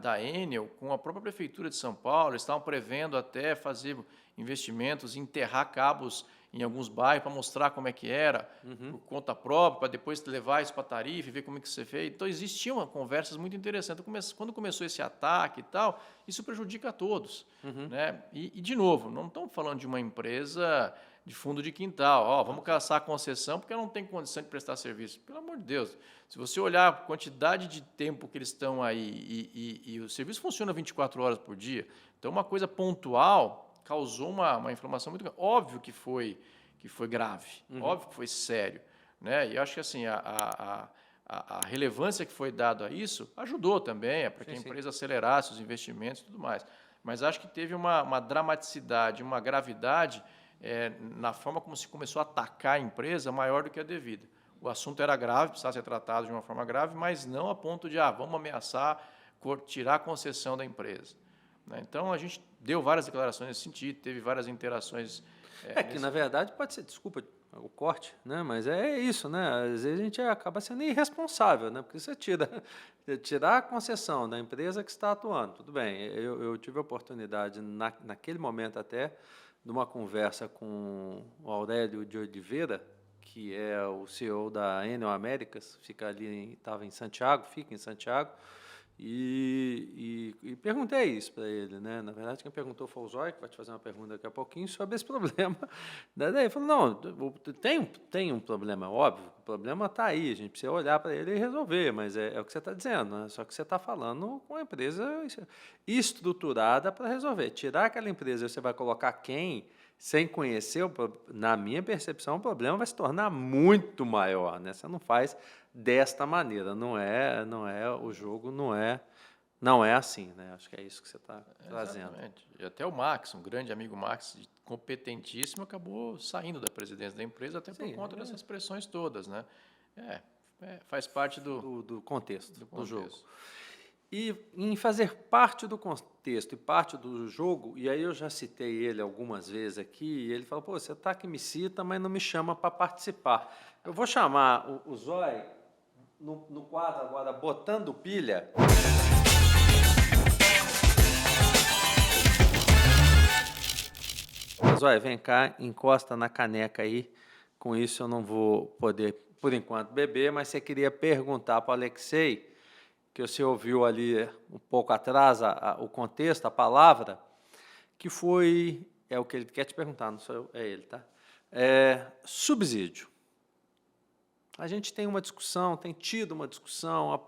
da Enel com a própria Prefeitura de São Paulo. Eles estavam prevendo até fazer investimentos, enterrar cabos em alguns bairros para mostrar como é que era, por conta própria, para depois levar isso para a tarifa e ver como é que você fez. Então, existiam conversas muito interessantes. Quando começou esse ataque e tal, isso prejudica a todos. Né? E, de novo, não estamos falando de uma empresa de fundo de quintal. Vamos caçar a concessão porque ela não tem condição de prestar serviço. Pelo amor de Deus. Se você olhar a quantidade de tempo que eles estão aí e o serviço funciona 24 horas por dia, então uma coisa pontual causou uma inflamação muito grande. Óbvio que foi grave, óbvio que foi sério. Né? E eu acho que assim, a relevância que foi dada a isso ajudou também para que a empresa acelerasse os investimentos e tudo mais. Mas acho que teve uma dramaticidade, uma gravidade na forma como se começou a atacar a empresa maior do que a devida. O assunto era grave, precisava ser tratado de uma forma grave, mas não a ponto de vamos ameaçar tirar a concessão da empresa. Então, a gente deu várias declarações nesse sentido, teve várias interações.
Que, na verdade, pode ser, desculpa o corte, né? Mas é isso, né? Às vezes a gente acaba sendo irresponsável, né? Porque você tirar a concessão da empresa que está atuando. Tudo bem, eu tive a oportunidade, naquele momento até, de uma conversa com o Aurélio de Oliveira, que é o CEO da Enel Américas, fica em Santiago, e perguntei isso para ele, né? Na verdade, quem perguntou foi o Zóio, que vai te fazer uma pergunta daqui a pouquinho sobre esse problema. Daí ele falou, não, tem um problema, óbvio, o problema está aí, a gente precisa olhar para ele e resolver, mas é o que você está dizendo, né? Só que você está falando com uma empresa estruturada para resolver. Tirar aquela empresa, você vai colocar quem, sem conhecer, na minha percepção, o problema vai se tornar muito maior, né? Você não faz desta maneira, o jogo não é assim, né? Acho que é isso que você está trazendo.
Exatamente. E até o Max, um grande amigo Max, competentíssimo, acabou saindo da presidência da empresa até por conta dessas pressões todas, né? Faz parte
do contexto do jogo. E em fazer parte do contexto e parte do jogo, e aí eu já citei ele algumas vezes aqui, e ele falou, você está que me cita, mas não me chama para participar. Eu vou chamar o Zóio no quadro agora, Botando Pilha. Zóio, vem cá, encosta na caneca aí. Com isso eu não vou poder, por enquanto, beber, mas você queria perguntar para o Alexei, que você ouviu ali um pouco atrás o contexto, a palavra, que foi, é o que ele quer te perguntar, não sou eu, é ele, tá? Subsídio. A gente tem tido uma discussão,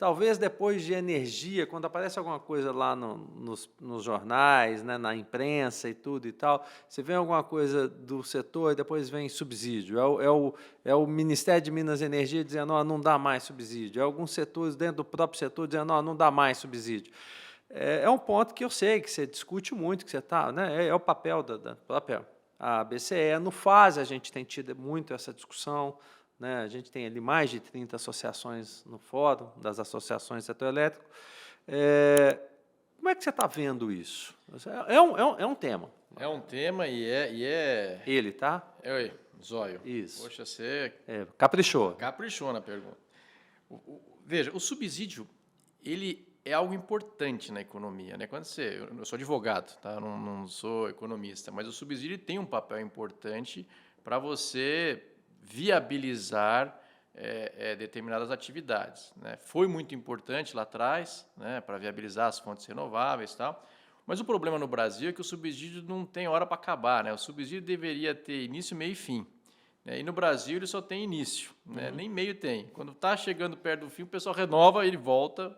talvez depois de energia, quando aparece alguma coisa lá nos jornais, né, na imprensa e tudo e tal, você vê alguma coisa do setor e depois vem subsídio. É o Ministério de Minas e Energia dizendo, ó, não dá mais subsídio. É alguns setores dentro do próprio setor dizendo, ó, não dá mais subsídio. É um ponto que eu sei que você discute muito, que você está, né, é o papel da própria a BCE. No FASE a gente tem tido muito essa discussão, né, a gente tem ali mais de 30 associações no fórum das associações do setor elétrico. Como é que você está vendo isso? É um tema.
É um tema e é...
Ele, tá?
Oi, Zóio.
Isso.
Poxa, você
Caprichou.
caprichou na pergunta. Veja, o subsídio, ele é algo importante na economia, né? Eu sou advogado, tá? Não sou economista, mas o subsídio tem um papel importante para você viabilizar determinadas atividades, né? Foi muito importante lá atrás, né, para viabilizar as fontes renováveis e tal, mas o problema no Brasil é que o subsídio não tem hora para acabar, né? O subsídio deveria ter início, meio e fim. E no Brasil ele só tem início, né? Nem meio tem. Quando está chegando perto do fim, o pessoal renova, ele volta.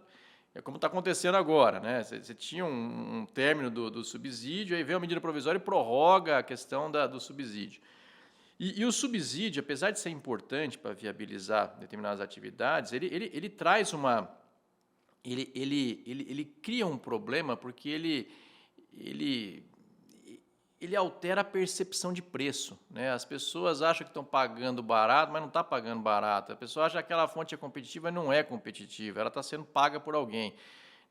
É como está acontecendo agora, né? Você tinha um término do subsídio, aí vem a medida provisória e prorroga a questão do subsídio. E o subsídio, apesar de ser importante para viabilizar determinadas atividades, ele traz uma... Ele cria um problema porque ele altera a percepção de preço, né? As pessoas acham que estão pagando barato, mas não está pagando barato. A pessoa acha que aquela fonte é competitiva e não é competitiva, ela está sendo paga por alguém,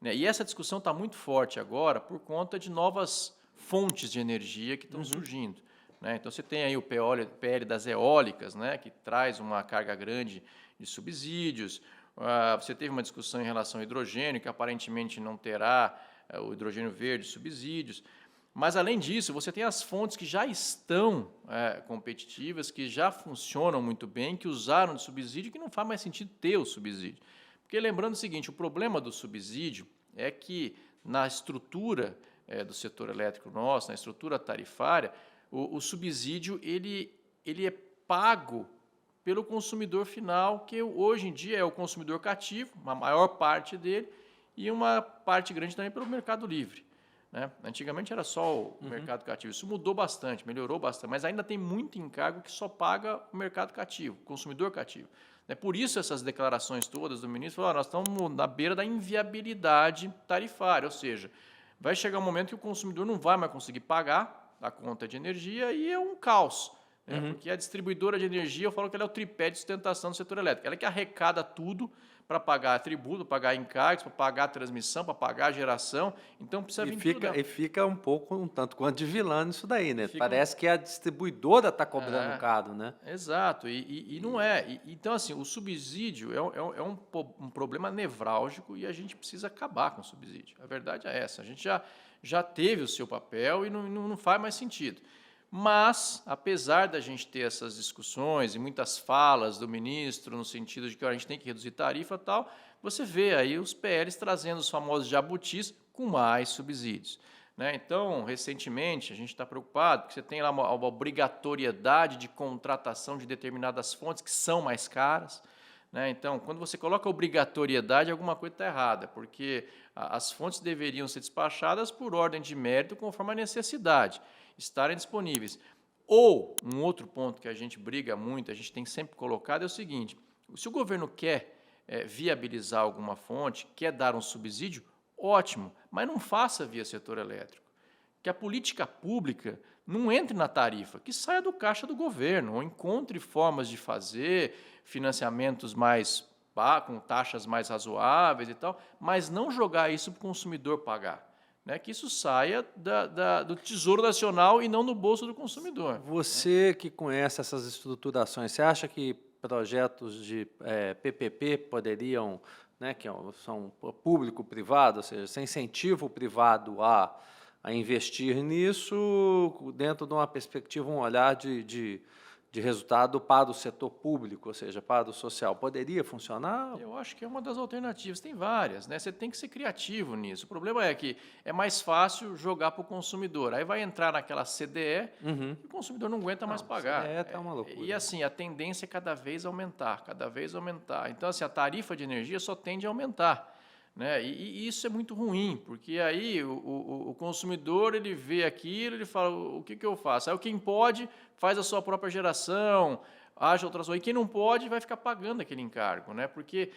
né? E essa discussão está muito forte agora por conta de novas fontes de energia que estão surgindo, né? Então, você tem aí o PL das eólicas, né, que traz uma carga grande de subsídios. Você teve uma discussão em relação ao hidrogênio, que aparentemente não terá o hidrogênio verde subsídios. Mas, além disso, você tem as fontes que já estão competitivas, que já funcionam muito bem, que usaram de subsídio, que não faz mais sentido ter o subsídio. Porque, lembrando o seguinte, o problema do subsídio é que, na estrutura do setor elétrico nosso, na estrutura tarifária, o subsídio ele é pago pelo consumidor final, que hoje em dia é o consumidor cativo, a maior parte dele, e uma parte grande também pelo mercado livre, né? Antigamente era só o mercado cativo. Isso mudou bastante, melhorou bastante, mas ainda tem muito encargo que só paga o mercado cativo, o consumidor cativo. Por isso essas declarações todas do ministro falaram, nós estamos na beira da inviabilidade tarifária, ou seja, vai chegar um momento que o consumidor não vai mais conseguir pagar a conta de energia e é um caos. Porque a distribuidora de energia, eu falo que ela é o tripé de sustentação do setor elétrico. Ela é que arrecada tudo para pagar tributo, para pagar encargos, para pagar a transmissão, para pagar a geração. Então, precisa vir tudo dela.
E fica um tanto quanto de vilã nisso daí, né? Parece que a distribuidora está cobrando caro, né?
Exato, e não é. Então, assim, o subsídio é um problema nevrálgico e a gente precisa acabar com o subsídio. A verdade é essa. A gente já teve o seu papel e não faz mais sentido. Mas, apesar da gente ter essas discussões e muitas falas do ministro no sentido de que a gente tem que reduzir tarifa e tal, você vê aí os PLs trazendo os famosos jabutis com mais subsídios, né? Então, recentemente, a gente está preocupado porque você tem lá uma obrigatoriedade de contratação de determinadas fontes que são mais caras, né? Então, quando você coloca obrigatoriedade, alguma coisa está errada, porque as fontes deveriam ser despachadas por ordem de mérito conforme a necessidade, estarem disponíveis. Ou, um outro ponto que a gente briga muito, a gente tem sempre colocado, é o seguinte, se o governo quer viabilizar alguma fonte, quer dar um subsídio, ótimo, mas não faça via setor elétrico. Que a política pública não entre na tarifa, que saia do caixa do governo, ou encontre formas de fazer financiamentos com taxas mais razoáveis e tal, mas não jogar isso para o consumidor pagar. Né, que isso saia do Tesouro Nacional e não no bolso do consumidor.
Você que conhece essas estruturações, você acha que projetos de PPP poderiam, né, que são público-privado, ou seja, sem incentivo privado a investir nisso, dentro de uma perspectiva, um olhar de de resultado para o setor público, ou seja, para o social. Poderia funcionar?
Eu acho que é uma das alternativas. Tem várias, né? Você tem que ser criativo nisso. O problema é que é mais fácil jogar para o consumidor. Aí vai entrar naquela CDE e o consumidor não aguenta mais pagar.
CDE tá uma loucura.
E assim, a tendência é cada vez aumentar, cada vez aumentar. Então, assim, a tarifa de energia só tende a aumentar. Né? E isso é muito ruim, porque aí o consumidor ele vê aquilo, ele fala, o que eu faço? Aí quem pode faz a sua própria geração, haja outras coisas. E quem não pode vai ficar pagando aquele encargo. Né? Porque,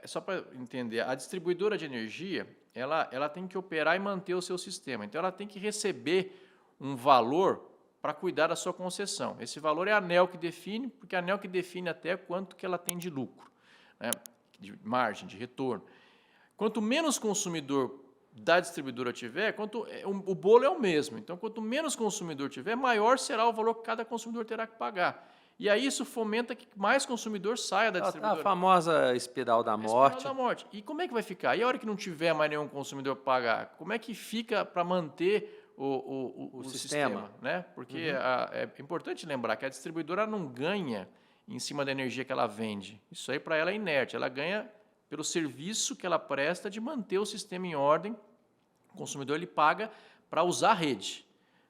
só para entender, a distribuidora de energia ela tem que operar e manter o seu sistema. Então, ela tem que receber um valor para cuidar da sua concessão. Esse valor é a ANEEL que define, porque a ANEEL que define até quanto que ela tem de lucro. Né? De margem, de retorno. Quanto menos consumidor da distribuidora tiver, o bolo é o mesmo. Então, quanto menos consumidor tiver, maior será o valor que cada consumidor terá que pagar. E aí isso fomenta que mais consumidor saia da distribuidora.
A famosa espiral da morte.
Espiral da morte. E como é que vai ficar? E a hora que não tiver mais nenhum consumidor para pagar, como é que fica para manter o sistema? Né? Porque é importante lembrar que a distribuidora não ganha em cima da energia que ela vende. Isso aí para ela é inerte. Ela ganha pelo serviço que ela presta de manter o sistema em ordem. O consumidor ele paga para usar a rede.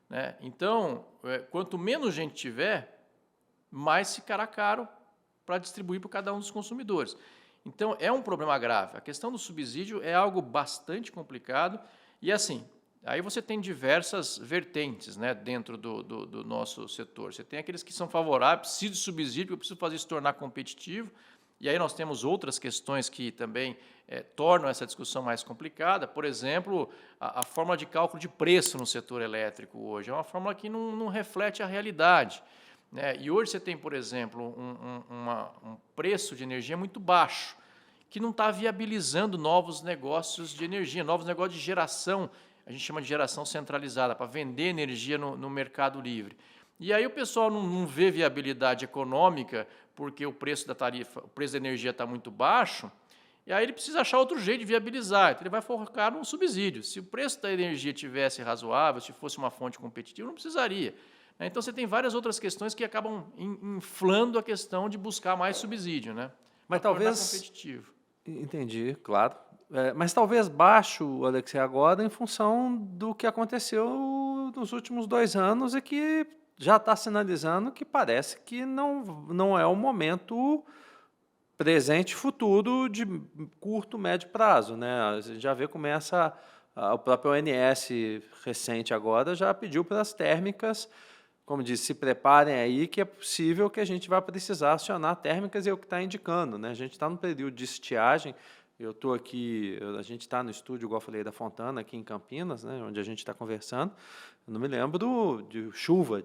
Né? Então, quanto menos gente tiver, mais ficará caro para distribuir para cada um dos consumidores. Então, é um problema grave. A questão do subsídio é algo bastante complicado. E assim, aí você tem diversas vertentes, né, dentro do nosso setor. Você tem aqueles que são favoráveis, preciso de subsídio, porque eu preciso fazer isso tornar competitivo. E aí nós temos outras questões que também tornam essa discussão mais complicada. Por exemplo, a fórmula de cálculo de preço no setor elétrico hoje é uma fórmula que não reflete a realidade. Né? E hoje você tem, por exemplo, um preço de energia muito baixo, que não está viabilizando novos negócios de energia, novos negócios de geração. A gente chama de geração centralizada, para vender energia no mercado livre. E aí o pessoal não vê viabilidade econômica, porque o preço da tarifa, o preço da energia está muito baixo, e aí ele precisa achar outro jeito de viabilizar. Então ele vai focar num subsídio. Se o preço da energia tivesse razoável, se fosse uma fonte competitiva, não precisaria. Então você tem várias outras questões que acabam inflando a questão de buscar mais subsídio, né?
Mas
pra tornar
talvez
competitivo.
Entendi, claro. Mas talvez baixo, Alexei, agora em função do que aconteceu nos últimos 2 anos e que já está sinalizando que parece que não é o momento presente e futuro de curto, médio prazo. Né? A gente já vê como o próprio ONS recente agora já pediu para as térmicas, como disse, se preparem aí que é possível que a gente vai precisar acionar térmicas e é o que está indicando. Né? A gente está no período de estiagem, eu estou aqui, a gente está no estúdio, igual eu falei, da Fontana, aqui em Campinas, né, onde a gente está conversando. Eu não me lembro de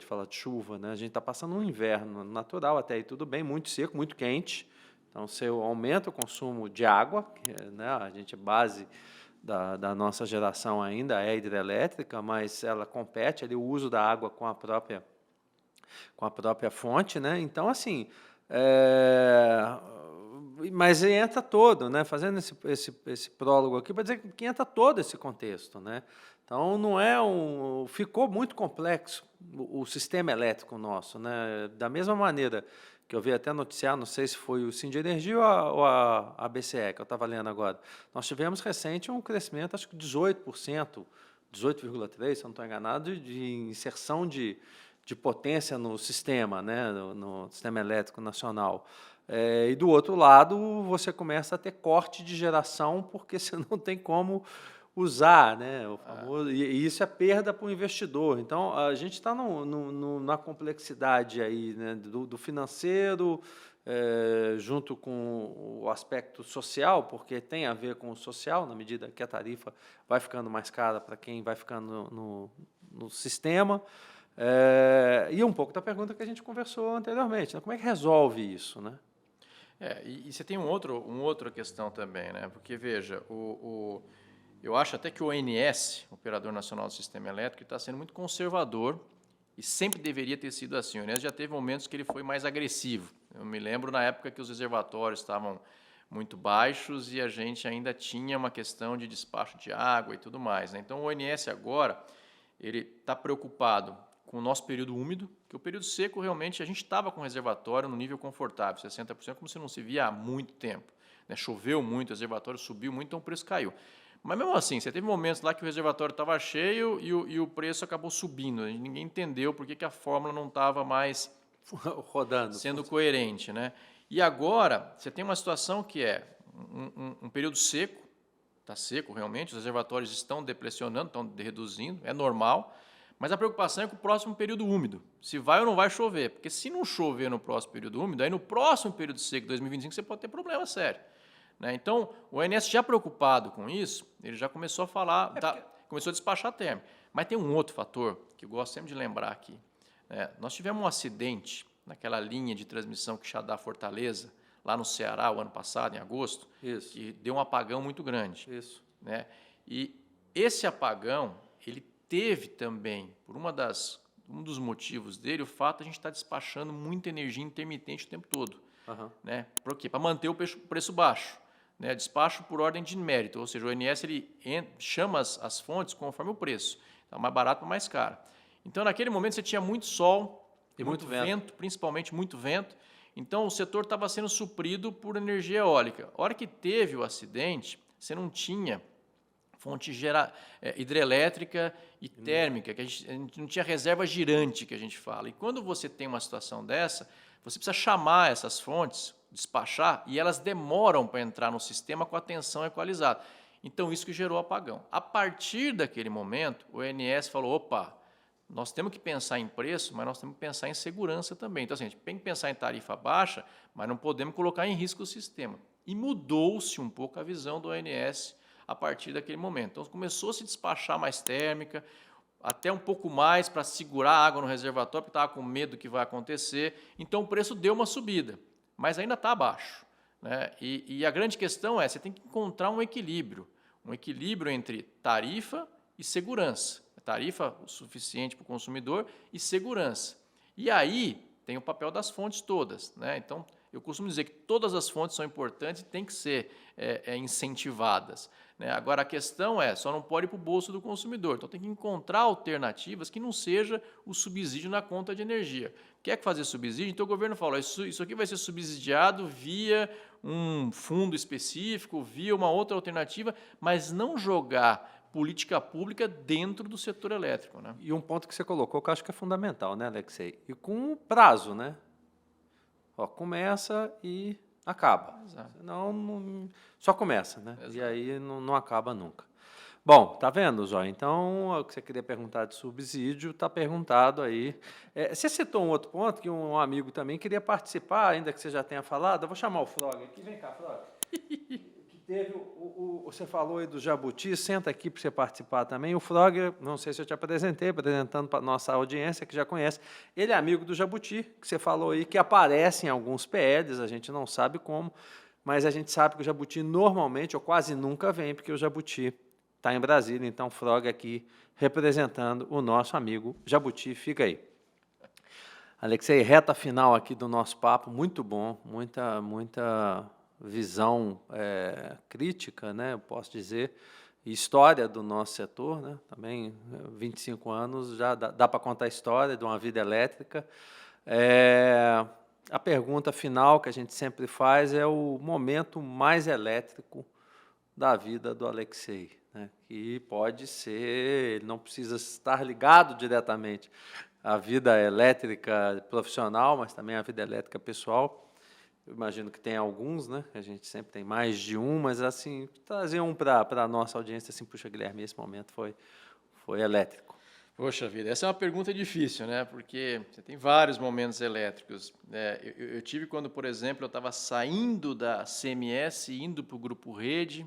falar de chuva. Né? A gente está passando um inverno natural até aí, tudo bem, muito seco, muito quente. Então, se aumenta o consumo de água, né, a gente base da nossa geração ainda é hidrelétrica, mas ela compete ali o uso da água com a própria fonte, né? Então, assim, mas entra todo, né? Fazendo esse prólogo aqui para dizer que entra todo esse contexto, né? Então, ficou muito complexo o sistema elétrico nosso, né? Da mesma maneira que eu vi até noticiar, não sei se foi o Sindenergia ou a BCE, que eu estava lendo agora, nós tivemos recente um crescimento, acho que 18%, 18,3%, se eu não estou enganado, de inserção de potência no sistema, né, no sistema elétrico nacional. E do outro lado, você começa a ter corte de geração, porque você não tem como usar, né, o famoso, e isso é perda para o investidor. Então, a gente está na complexidade aí, né, do financeiro, junto com o aspecto social, porque tem a ver com o social, na medida que a tarifa vai ficando mais cara para quem vai ficando no sistema. E um pouco da pergunta que a gente conversou anteriormente, né? Como é que resolve isso, né?
E você tem uma outra questão também, né? Porque, veja, eu acho até que o ONS, Operador Nacional do Sistema Elétrico, está sendo muito conservador e sempre deveria ter sido assim. O ONS já teve momentos que ele foi mais agressivo. Eu me lembro na época que os reservatórios estavam muito baixos e a gente ainda tinha uma questão de despacho de água e tudo mais. Né? Então, o ONS agora ele está preocupado com o nosso período úmido, que o período seco realmente a gente estava com o reservatório no nível confortável, 60%, como se não se via há muito tempo. Né? Choveu muito, o reservatório subiu muito, então o preço caiu. Mas mesmo assim, você teve momentos lá que o reservatório estava cheio e o preço acabou subindo. Ninguém entendeu por que a fórmula não estava mais
rodando,
sendo coerente. Né? E agora, você tem uma situação que é um período seco, está seco realmente, os reservatórios estão depressionando, estão reduzindo, é normal, mas a preocupação é com o próximo período úmido, se vai ou não vai chover, porque se não chover no próximo período úmido, aí no próximo período seco, 2025, você pode ter problema sério. Né? Então, o ONS já preocupado com isso, ele já começou a falar, começou a despachar térmica. Mas tem um outro fator que eu gosto sempre de lembrar aqui. Né? Nós tivemos um acidente naquela linha de transmissão Quixadá-Fortaleza, lá no Ceará, o ano passado, em agosto,
Isso.
que deu um apagão muito grande.
Isso.
Né? E esse apagão, ele teve também, por um dos motivos dele, o fato de a gente estar despachando muita energia intermitente o tempo todo. Né? Por quê? Para manter o preço baixo. Né? Despacho por ordem de mérito, ou seja, o ONS ele chama as fontes conforme o preço. Então, mais barato ou mais caro. Então, naquele momento, você tinha muito sol, e muito vento, principalmente muito vento. Então, o setor estava sendo suprido por energia eólica. A hora que teve o acidente, você não tinha fonte hidrelétrica e térmica, que a gente não tinha reserva girante, que a gente fala. E quando você tem uma situação dessa, você precisa chamar essas fontes, despachar, e elas demoram para entrar no sistema com a tensão equalizada. Então, isso que gerou apagão. A partir daquele momento, o ONS falou, opa, nós temos que pensar em preço, mas nós temos que pensar em segurança também. Então, assim, a gente tem que pensar em tarifa baixa, mas não podemos colocar em risco o sistema. E mudou-se um pouco a visão do ONS a partir daquele momento. Então, começou a se despachar mais térmica, até um pouco mais para segurar a água no reservatório, porque estava com medo do que vai acontecer. Então, o preço deu uma subida, mas ainda está abaixo. Né? E a grande questão é, você tem que encontrar um equilíbrio entre tarifa e segurança. Tarifa o suficiente para o consumidor e segurança. E aí tem o papel das fontes todas. Né? Então, eu costumo dizer que todas as fontes são importantes e têm que ser incentivadas. Né? Agora, a questão só não pode ir para o bolso do consumidor. Então, tem que encontrar alternativas que não seja o subsídio na conta de energia. Quer fazer subsídio? Então, o governo fala, isso aqui vai ser subsidiado via um fundo específico, via uma outra alternativa, mas não jogar política pública dentro do setor elétrico. Né?
E um ponto que você colocou que eu acho que é fundamental, né, Alexei? E com prazo, né? Começa e acaba.
Exato.
Senão, só começa, né?
Exato.
E aí não acaba nunca. Bom, tá vendo, Zóia? Então, o que você queria perguntar de subsídio está perguntado aí. Você citou um outro ponto que um amigo também queria participar, ainda que você já tenha falado. Eu vou chamar o Frog aqui. Vem cá, Frog. Teve você falou aí do jabuti, senta aqui para você participar também. O Frog, não sei se eu te apresentei, apresentando para a nossa audiência, que já conhece, ele é amigo do jabuti, que você falou aí, que aparece em alguns PLs, a gente não sabe como, mas a gente sabe que o jabuti normalmente, ou quase nunca vem, porque o jabuti está em Brasília, então o Frog aqui representando o nosso amigo jabuti, fica aí. Alexei, reta final aqui do nosso papo, muito bom, muita visão crítica, né, eu posso dizer, história do nosso setor, né, também 25 anos, já dá para contar a história de uma vida elétrica. A pergunta final que a gente sempre faz é o momento mais elétrico da vida do Alexei, né, que pode ser, ele não precisa estar ligado diretamente à vida elétrica profissional, mas também à vida elétrica pessoal. Eu imagino que tem alguns, né? A gente sempre tem mais de um, mas assim, trazer um para a nossa audiência, assim, puxa, Guilherme, esse momento foi elétrico.
Poxa vida, essa é uma pergunta difícil, né? Porque você tem vários momentos elétricos. Eu tive quando, por exemplo, eu estava saindo da CMS, indo para o Grupo Rede,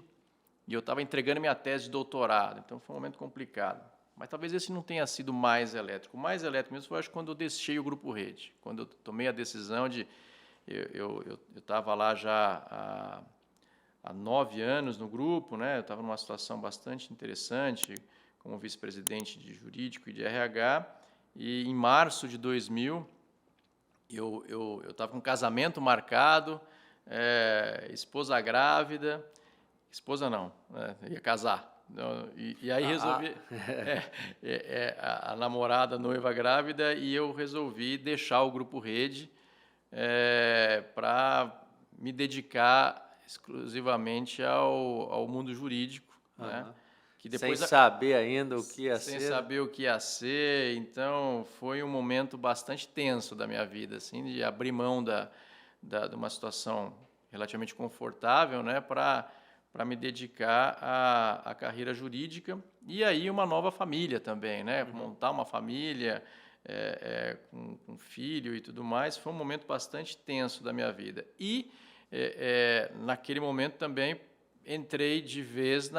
e eu estava entregando minha tese de doutorado. Então, foi um momento complicado. Mas talvez esse não tenha sido mais elétrico. O mais elétrico mesmo foi, acho, quando eu deixei o Grupo Rede. Quando eu tomei a decisão de... Eu estava lá já há 9 anos no grupo, né? Eu estava numa situação bastante interessante, como vice-presidente de jurídico e de RH, e em março de 2000, eu estava com um casamento marcado, esposa grávida, esposa não, ia casar, E aí resolvi... a namorada, noiva grávida, e eu resolvi deixar o Grupo Rede para me dedicar exclusivamente ao mundo jurídico, né? Que depois,
sem saber ainda o que ia ser.
Sem saber o que ia ser. Então, foi um momento bastante tenso da minha vida, assim, de abrir mão de uma situação relativamente confortável, né, para me dedicar à carreira jurídica e aí uma nova família também, né? Montar uma família com filho e tudo mais. Foi um momento bastante tenso da minha vida. E naquele momento também entrei de vez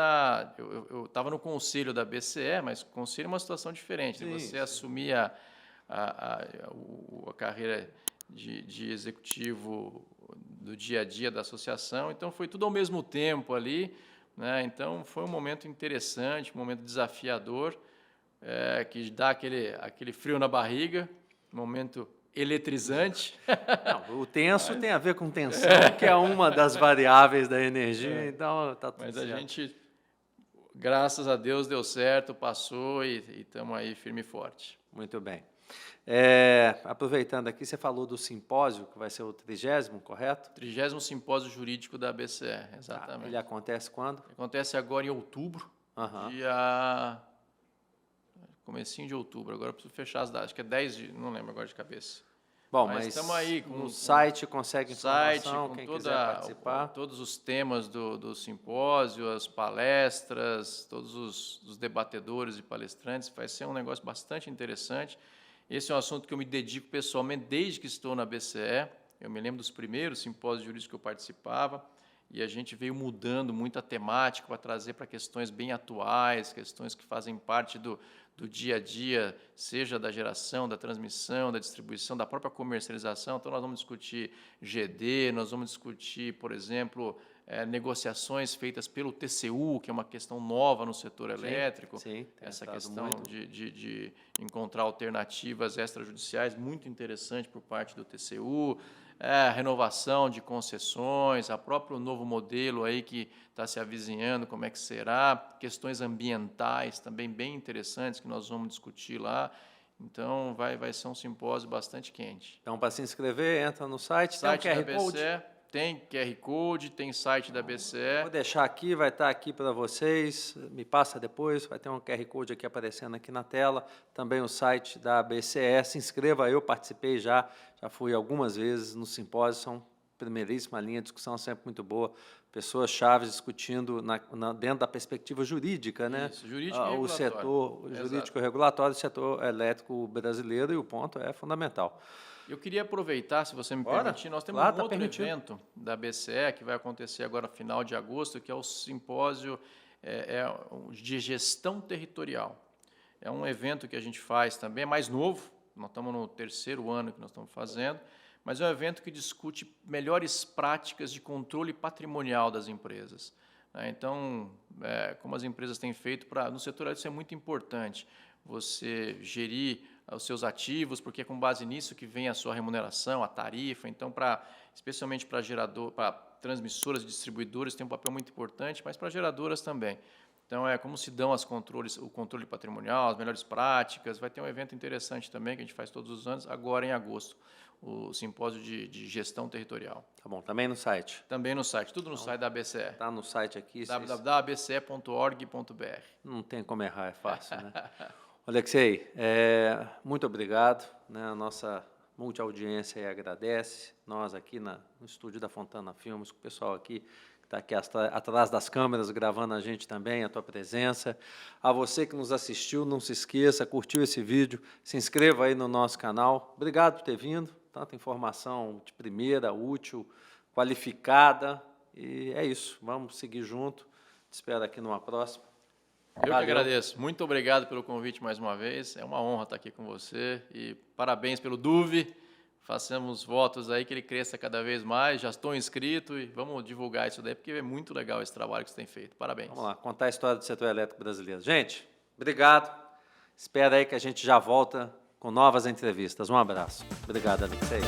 eu estava no conselho da BCE, mas o conselho é uma situação diferente. Sim, você assumir a carreira de executivo do dia a dia da associação, então foi tudo ao mesmo tempo ali, né? Então foi um momento interessante, um momento desafiador, que dá aquele frio na barriga, um momento eletrizante.
Não, o tenso tem a ver com tensão, que é uma das variáveis da energia, então está tudo certo.
Mas a gente, graças a Deus, deu certo, passou e estamos aí firme e forte.
Muito bem. Aproveitando aqui, você falou do simpósio, que vai ser o 30º, correto?
30º Simpósio Jurídico da BCE, exatamente.
Ele acontece quando?
Acontece agora em outubro, dia... comecinho de outubro, agora eu preciso fechar as datas, acho que é 10 de... não lembro agora de cabeça.
Bom, mas estamos aí no site, consegue informação, quem quiser participar.
Todos os temas do simpósio, as palestras, todos os debatedores e palestrantes, vai ser um negócio bastante interessante. Esse é um assunto que eu me dedico pessoalmente desde que estou na BCE. Eu me lembro dos primeiros simpósios jurídicos que eu participava, e a gente veio mudando muito a temática para trazer para questões bem atuais, questões que fazem parte do dia a dia, seja da geração, da transmissão, da distribuição, da própria comercialização. Então, nós vamos discutir GD, nós vamos discutir, por exemplo, negociações feitas pelo TCU, que é uma questão nova no setor elétrico.
Sim,
essa questão de encontrar alternativas extrajudiciais, muito interessante por parte do TCU. Renovação de concessões, a próprio novo modelo aí que está se avizinhando, como é que será, questões ambientais também bem interessantes que nós vamos discutir lá. Então, vai ser um simpósio bastante quente.
Então, para se inscrever, entra no site, tem um QR Code.
Tem QR Code, tem site da BCE.
Vou deixar aqui, vai estar aqui para vocês, me passa depois, vai ter um QR Code aqui aparecendo aqui na tela, também o site da BCE, se inscreva, eu participei já fui algumas vezes no simpósio, são primeiríssima linha, discussão sempre muito boa, pessoas chaves discutindo dentro da perspectiva jurídica, né?
Isso, jurídico e
o setor jurídico regulatório, o setor elétrico brasileiro, e o ponto é fundamental.
Eu queria aproveitar, se você me permitir, nós temos um outro evento da BCE que vai acontecer agora no final de agosto, que é o simpósio de gestão territorial. É um evento que a gente faz também, é mais novo, nós estamos no 3º ano que nós estamos fazendo, mas é um evento que discute melhores práticas de controle patrimonial das empresas. Então, como as empresas têm feito, no setor elétrico isso é muito importante, você gerir os seus ativos, porque é com base nisso que vem a sua remuneração, a tarifa. Então, especialmente para transmissoras e distribuidores, tem um papel muito importante, mas para geradoras também. Então, como se dão o controle patrimonial, as melhores práticas. Vai ter um evento interessante também, que a gente faz todos os anos, agora em agosto, o simpósio de gestão territorial.
Tá bom, também no site?
Também no site, tudo no site da BCE.
Está no site aqui.
www.bce.org.br.
Não tem como errar, é fácil, né? Alexei, muito obrigado, né? A nossa multiaudiência agradece, nós aqui no estúdio da Fontana Filmes, com o pessoal aqui que está aqui atrás das câmeras gravando a gente também, a tua presença. A você que nos assistiu, não se esqueça, curtiu esse vídeo, se inscreva aí no nosso canal. Obrigado por ter vindo, tanta informação de primeira, útil, qualificada, e é isso, vamos seguir junto, te espero aqui numa próxima.
Eu que agradeço. Muito obrigado pelo convite mais uma vez. É uma honra estar aqui com você. E parabéns pelo Duve. Façamos votos aí que ele cresça cada vez mais. Já estou inscrito e vamos divulgar isso daí, porque é muito legal esse trabalho que você tem feito. Parabéns.
Vamos lá, contar a história do setor elétrico brasileiro. Gente, obrigado. Espero aí que a gente já volta com novas entrevistas. Um abraço. Obrigado, Alexei.